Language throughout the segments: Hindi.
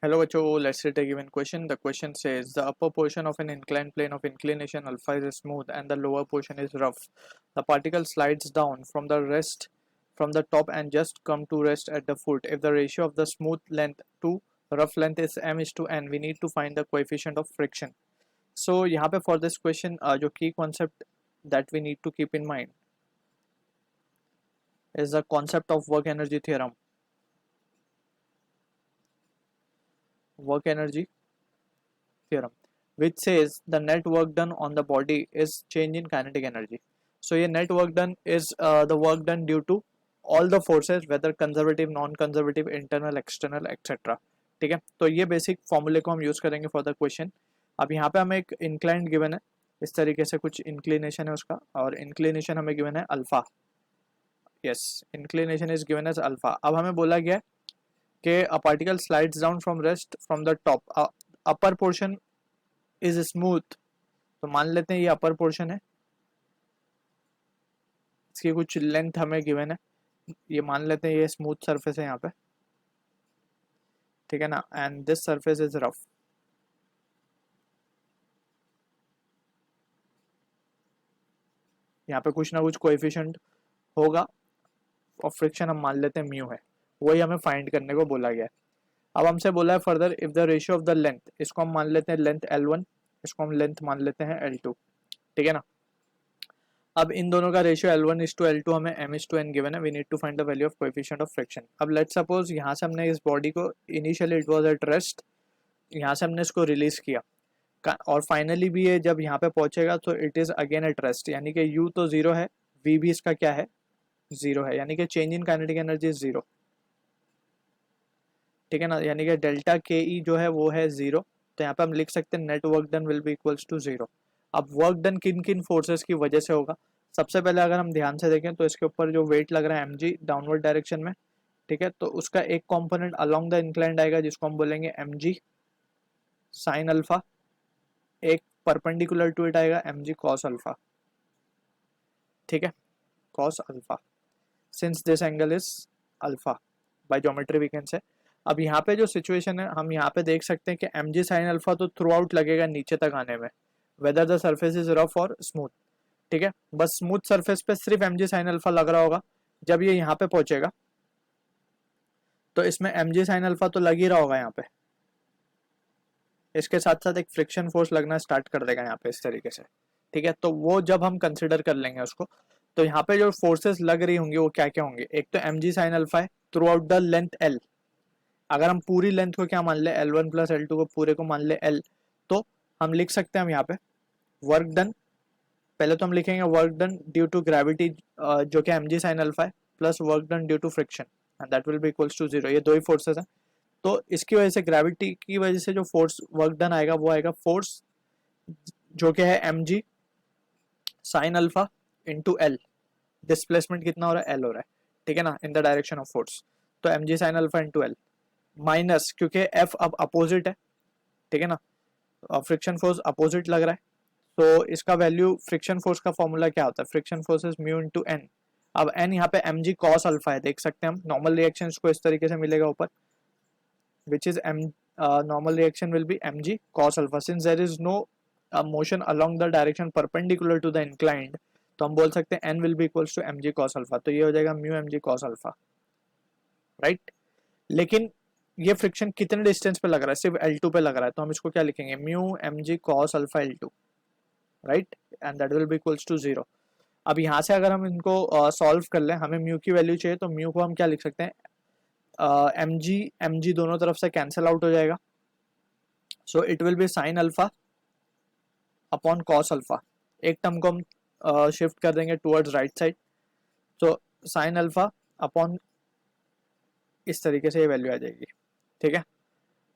Hello, Bacho. Let's take a given question. The question says the upper portion of an inclined plane of inclination alpha is smooth and the lower portion is rough. The particle slides down from the top and just come to rest at the foot. If the ratio of the smooth length to rough length is m is to n, we need to find the coefficient of friction. So यहाँ पे for this question जो key concept that we need to keep in mind is the concept of work energy theorem. Work energy theorem which says the net work done on the body is change in kinetic energy. So ये net work done is the work done due to all the forces whether conservative, non-conservative, internal, external, etc. ठीक है, तो ये बेसिक फॉर्मूले को हम यूज करेंगे फॉर द क्वेश्चन. अब यहाँ पे हमें एक इंक्लाइंड गिवन है, इस तरीके से कुछ इंक्लिनेशन है उसका, और इंक्लिनेशन हमें गिवन है alpha. Yes, inclination is given as alpha. अब हमें बोला गया है कि a particle slides down from rest from the top, upper portion is smooth. तो मान लेते हैं ये अपर पोर्शन है, इसकी कुछ लेंथ हमें गिवन है, ये मान लेते हैं ये स्मूथ सरफेस है यहाँ पे, ठीक है ना, and this surface is rough. यहाँ पे कुछ ना कुछ कोएफिशिएंट होगा और फ्रिक्शन हम मान लेते हैं म्यू है, वही हमें फाइंड करने को बोला गया है. अब हमसे बोला है further if the ratio of the length, इसको हम मान लेते हैं लेंथ L1, इसको हम लेंथ मान लेते हैं L2, ठीक है ना. अब इन दोनों का रेशियो L1:L2 हमें m:n गिवन है, we need to find the value of coefficient of friction. अब लेट्स सपोज यहाँ से हमने इस बॉडी को initially it was at rest, यहाँ से हमने इसको रिलीज किया और फाइनली भी ये जब यहाँ पे पहुंचेगा तो it is again at rest, यानी कि u तो जीरो है, v भी इसका क्या है, जीरो है, यानी कि change in kinetic energy is zero, ठीक है ना, यानी कि डेल्टा के ई जो है वो है जीरो. तो यहाँ पे हम लिख सकते हैं net work done will be equals to zero. अब वर्क डन किन किन फोर्सेस की वजह से होगा, सबसे पहले अगर हम ध्यान से देखें तो इसके ऊपर जो वेट लग रहा है mg डाउनवर्ड डायरेक्शन में, ठीक है, तो उसका एक कंपोनेंट अलोंग द इंक्लाइंड आएगा जिसको हम बोलेंगे mg साइन अल्फा, एक परपेंडिकुलर टू इट आएगा mg कॉस अल्फा, ठीक है, cos alpha, since this angle is alpha by geometry we can say. अब यहाँ पे जो सिचुएशन है हम यहाँ पे देख सकते हैं कि mg साइन अल्फा तो थ्रू आउट लगेगा नीचे तक आने में, whether the surface is rough और स्मूथ, ठीक है, बस स्मूथ सरफेस पे सिर्फ mg साइन अल्फा लग रहा होगा. जब ये यहाँ पे पहुंचेगा तो इसमें mg साइन अल्फा तो लग ही रहा होगा यहाँ पे, इसके साथ साथ एक फ्रिक्शन फोर्स लगना स्टार्ट कर देगा यहाँ पे इस तरीके से, ठीक है. तो वो जब हम कंसिडर कर लेंगे उसको, तो यहाँ पे जो फोर्सेस लग रही होंगी वो क्या क्या होंगे, एक तो mg साइन अल्फा है through out the length l, अगर हम पूरी लेंथ को क्या मान ले L1 प्लस L2 को पूरे को मान ले L, तो हम लिख सकते हैं हम यहाँ पे वर्क डन, पहले तो हम लिखेंगे work done due to gravity जो कि mg साइन अल्फा है plus work done due to friction and that will be equals to zero. ये दो ही फोर्सेस हैं, तो इसकी वजह से ग्रेविटी की वजह से जो फोर्स वर्क डन आएगा वो आएगा फोर्स जो कि है mg sine alpha into L, displacement कितना हो रहा है L हो रहा है, ठीक है ना, in the direction of force, तो mg sine alpha into L minus, क्योंकि F अब अपोजिट है, ठीक है ना, फ्रिक्शन फोर्स अपोजिट लग रहा है, तो इसका वैल्यू फ्रिक्शन फोर्स का फॉर्मूला क्या होता है, friction force is mu into n. अब n यहाँ पे mg cos अल्फा है, देख सकते हैं हम नॉर्मल रिएक्शन को इस तरीके से मिलेगा ऊपर, which is m normal reaction will be mg cos alpha, since there is no motion along the direction perpendicular to the inclined, तो हम बोल सकते हैं n will be equals to mg cos alpha, तो ये हो जाएगा mu mg cos alpha, right. लेकिन ये फ्रिक्शन कितने डिस्टेंस पे लग रहा है, सिर्फ L2 पे लग रहा है, तो हम इसको क्या लिखेंगे mu mg cos alpha L2, right, and that will be equals to zero. अब यहाँ से अगर हम इनको सॉल्व कर लें, हमें म्यू की वैल्यू चाहिए, तो म्यू को हम क्या लिख सकते हैं, mg दोनों तरफ से कैंसिल आउट हो जाएगा, so it will be sine alpha upon cos alpha, एक टर्म को हम शिफ्ट कर देंगे टुवर्ड्स राइट साइड, तो साइन अल्फा अपॉन इस तरीके से ये वैल्यू आ जाएगी, ठीक है.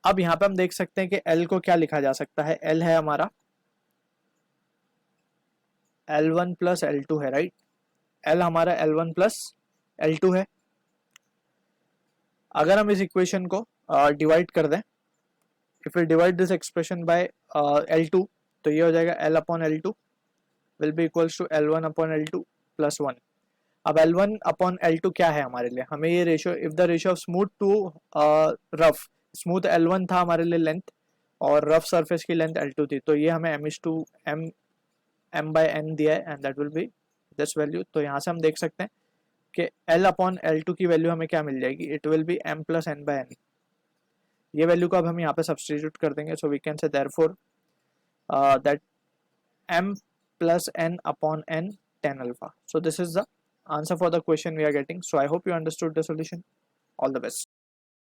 अब यहाँ पे हम देख सकते हैं कि L को क्या लिखा जा सकता है, L है हमारा L1 प्लस L2 है, राइट, L हमारा L1 प्लस L2 है. अगर हम इस इक्वेशन को डिवाइड कर दें, if we divide this expression by L2, तो ये हो जाएगा L upon L2 will be equals to L1 upon L2 plus 1. अब L1 अपॉन L2 क्या है हमारे लिए, हमें ये ratio, if the ratio of smooth to rough smooth L1 था हमारे लिए लेंथ और रफ सरफेस की लेंथ L2 थी, तो ये हमें m/n दिया है and that will B this value. तो यहाँ से हम देख सकते हैं कि L/L2 की वैल्यू हमें क्या मिल जाएगी, इट विल बी m+n/n। ये वैल्यू को अब हम यहाँ पे सब्सटीट्यूट कर देंगे, so we can say therefore that m+n/n tan alpha. So this is the answer for the question we are getting. So I hope you understood the solution. All the best.